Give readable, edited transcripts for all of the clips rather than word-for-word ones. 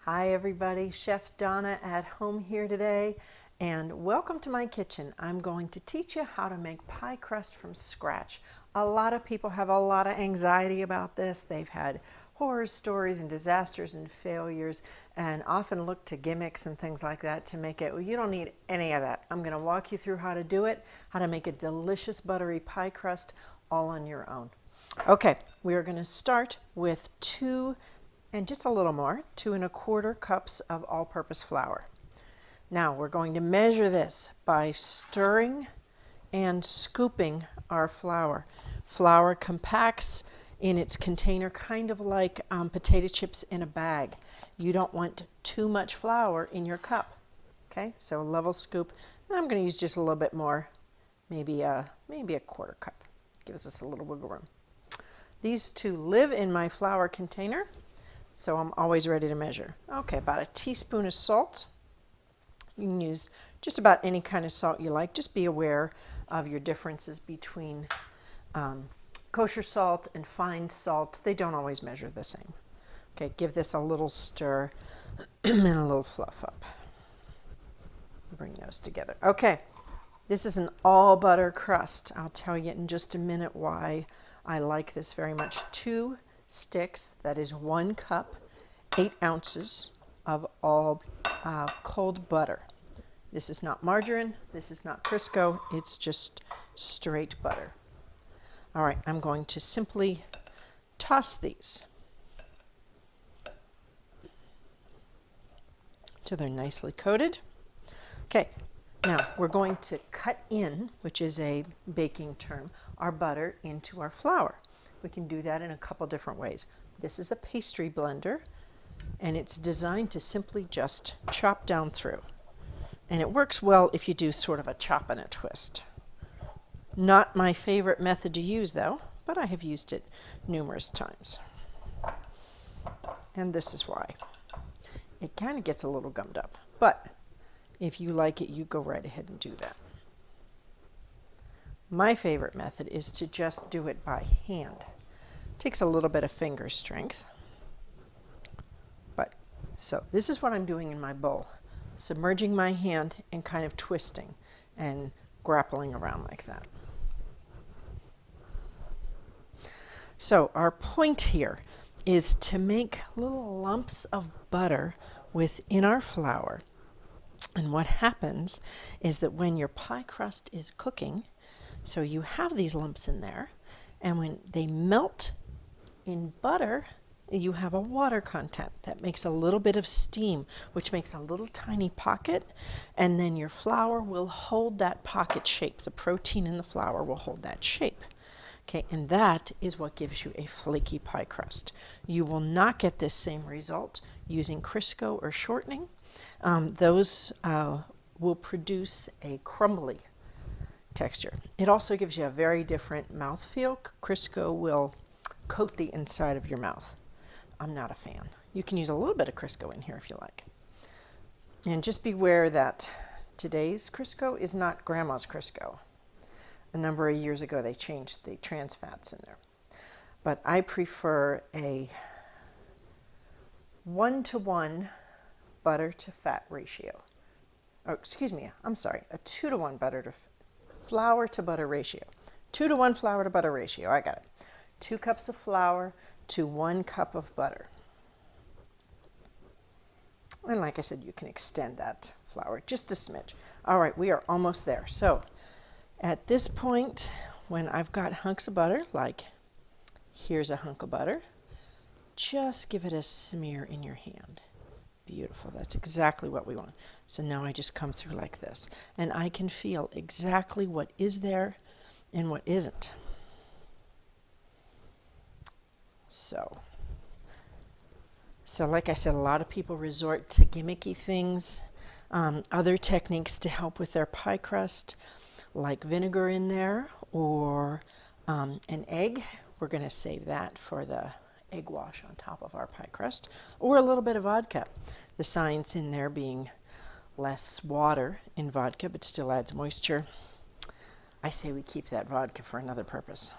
Hi everybody, Chef Donna at home here today, and welcome to my kitchen. I'm going to teach you how to make pie crust from scratch. A lot of people have a lot of anxiety about this. They've had horror stories and disasters and failures and often look to gimmicks and things like that to make it. Well, you don't need any of that. I'm going to walk you through how to do it, how to make a delicious buttery pie crust all on your own. Okay, we are going to start with and just a little more, 2¼ cups of all-purpose flour. Now we're going to measure this by stirring and scooping our flour. Flour compacts in its container kind of like potato chips in a bag. You don't want too much flour in your cup. Okay, so level scoop. And I'm going to use just a little bit more, maybe a 1/4 cup. Gives us a little wiggle room. These two live in my flour container, so I'm always ready to measure. Okay, about a teaspoon of salt. You can use just about any kind of salt you like. Just be aware of your differences between kosher salt and fine salt. They don't always measure the same. Okay, give this a little stir and a little fluff up. Bring those together. Okay, this is an all butter crust. I'll tell you in just a minute why I like this very much. 2 sticks, that is 1 cup, 8 ounces of all cold butter. This is not margarine, this is not Crisco, it's just straight butter. All right, I'm going to simply toss these till they're nicely coated. Okay, now we're going to cut in, which is a baking term, our butter into our flour. We can do that in a couple different ways. This is a pastry blender, and it's designed to simply just chop down through. And it works well if you do sort of a chop and a twist. Not my favorite method to use though, but I have used it numerous times. And this is why. It kind of gets a little gummed up, but if you like it, you go right ahead and do that. My favorite method is to just do it by hand. Takes a little bit of finger strength. But so this is what I'm doing in my bowl. Submerging my hand and kind of twisting and grappling around like that. So our point here is to make little lumps of butter within our flour. And what happens is that when your pie crust is cooking, so you have these lumps in there, and when they melt in butter, you have a water content that makes a little bit of steam, which makes a little tiny pocket, and then your flour will hold that pocket shape. The protein in the flour will hold that shape. Okay, and that is what gives you a flaky pie crust. You will not get this same result using Crisco or shortening. Those will produce a crumbly texture. It also gives you a very different mouthfeel. Crisco will coat the inside of your mouth. I'm not a fan. You can use a little bit of Crisco in here if you like. And just beware that today's Crisco is not grandma's Crisco. A number of years ago they changed the trans fats in there. But I prefer a 1-to-1 butter to fat ratio. Oh, excuse me, I'm sorry, a 2-to-1 flour to butter ratio. 2-to-1 flour to butter ratio, I got it. 2 cups of flour to 1 cup of butter. And like I said, you can extend that flour just a smidge. All right, we are almost there. So at this point, when I've got hunks of butter, like here's a hunk of butter, just give it a smear in your hand. Beautiful, that's exactly what we want. So now I just come through like this, and I can feel exactly what is there and what isn't. So like I said, a lot of people resort to gimmicky things, other techniques to help with their pie crust, like vinegar in there or an egg. We're going to save that for the egg wash on top of our pie crust, or a little bit of vodka. The science in there being less water in vodka, but still adds moisture. I say we keep that vodka for another purpose,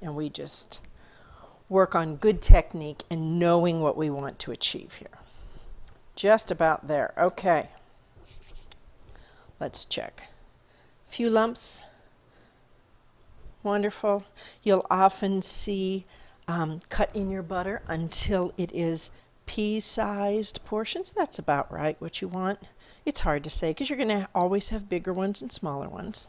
and we just work on good technique and knowing what we want to achieve here. Just about there. Okay. Let's check. Few lumps. Wonderful. You'll often see cut in your butter until it is pea-sized portions. That's about right, what you want. It's hard to say because you're going to always have bigger ones and smaller ones.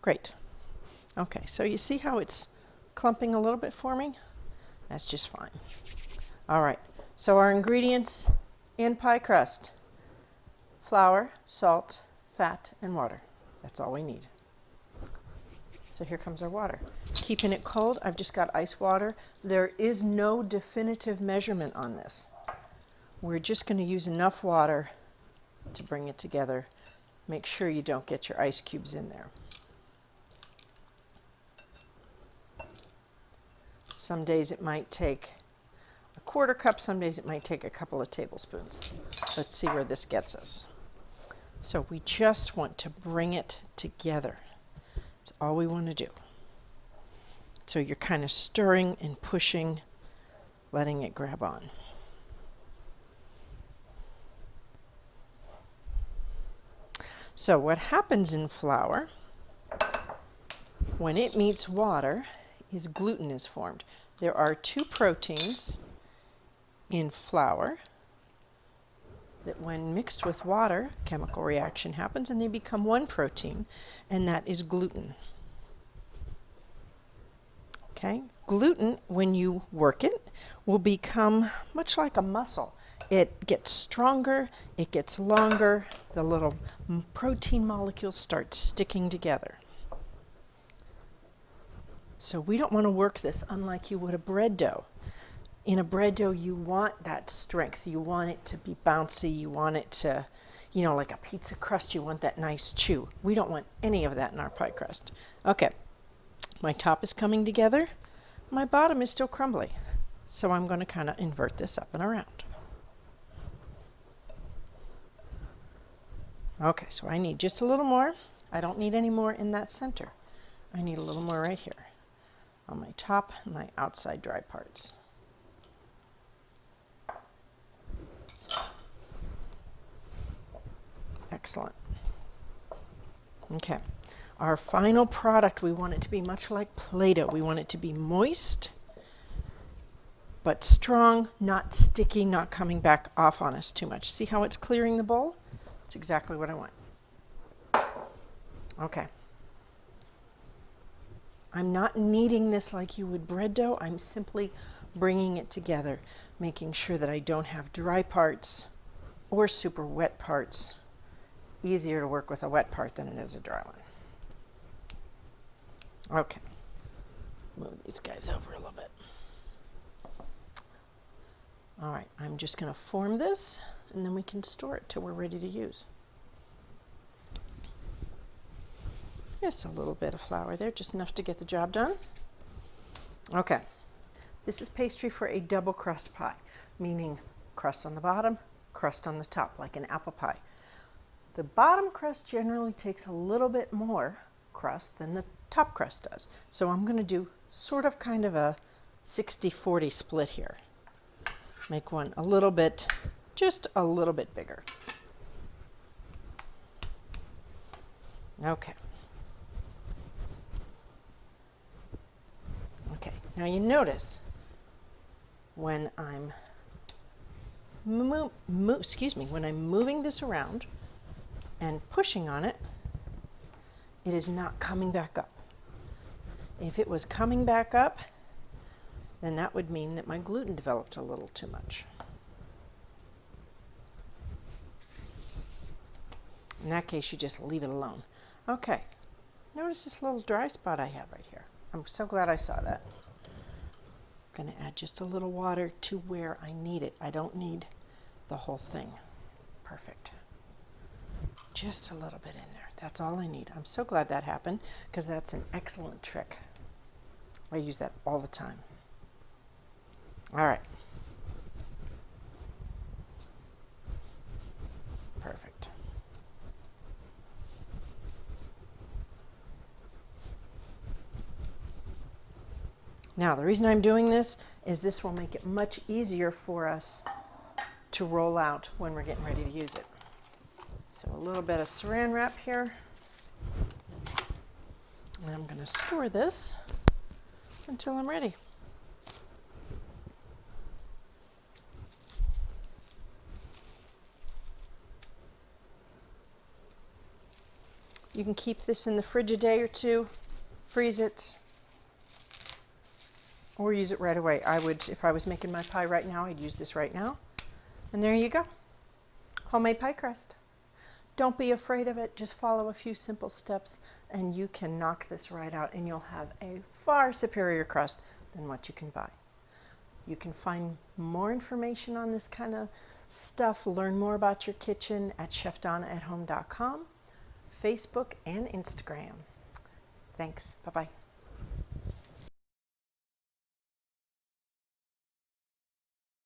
Great. Okay, so you see how it's clumping a little bit for me? That's just fine. All right, so our ingredients in pie crust: flour, salt, fat, and water. That's all we need. So here comes our water. Keeping it cold, I've just got ice water. There is no definitive measurement on this. We're just going to use enough water to bring it together. Make sure you don't get your ice cubes in there. Some days it might take a quarter cup, some days it might take a couple of tablespoons. Let's see where this gets us. So we just want to bring it together. That's all we want to do. So you're kind of stirring and pushing, letting it grab on. So what happens in flour, when it meets water, is gluten is formed. There are two proteins in flour that when mixed with water, chemical reaction happens and they become one protein, and that is gluten. Okay? Gluten, when you work it, will become much like a muscle. It gets stronger, it gets longer, the little protein molecules start sticking together. So we don't want to work this unlike you would a bread dough. In a bread dough, you want that strength. You want it to be bouncy. You want it to, like a pizza crust, you want that nice chew. We don't want any of that in our pie crust. Okay, my top is coming together. My bottom is still crumbly. So I'm going to kind of invert this up and around. Okay, so I need just a little more. I don't need any more in that center. I need a little more right here on my top and my outside dry parts. Excellent. Okay, our final product, we want it to be much like Play-Doh. We want it to be moist, but strong, not sticky, not coming back off on us too much. See how it's clearing the bowl? That's exactly what I want. Okay. I'm not kneading this like you would bread dough. I'm simply bringing it together, making sure that I don't have dry parts or super wet parts. Easier to work with a wet part than it is a dry one. Okay, move these guys over a little bit. All right, I'm just going to form this and then we can store it till we're ready to use. Just a little bit of flour there, just enough to get the job done. Okay, this is pastry for a double crust pie, meaning crust on the bottom, crust on the top, like an apple pie. The bottom crust generally takes a little bit more crust than the top crust does. So I'm going to do sort of kind of a 60-40 split here. Make one a little bit, just a little bit bigger. Okay. Okay, now you notice when I'm when I'm moving this around and pushing on it, it is not coming back up. If it was coming back up, then that would mean that my gluten developed a little too much. In that case, you just leave it alone. Okay, notice this little dry spot I have right here. I'm so glad I saw that. I'm going to add just a little water to where I need it. I don't need the whole thing. Perfect. Just a little bit in there. That's all I need. I'm so glad that happened because that's an excellent trick. I use that all the time. All right. Perfect. Now, the reason I'm doing this will make it much easier for us to roll out when we're getting ready to use it. So a little bit of saran wrap here. And I'm going to store this until I'm ready. You can keep this in the fridge a day or two, freeze it, or use it right away. I would, if I was making my pie right now, I'd use this right now. And there you go. Homemade pie crust. Don't be afraid of it. Just follow a few simple steps and you can knock this right out and you'll have a far superior crust than what you can buy. You can find more information on this kind of stuff, learn more about your kitchen at chefdonnaathome.com, Facebook and Instagram. Thanks. Bye-bye.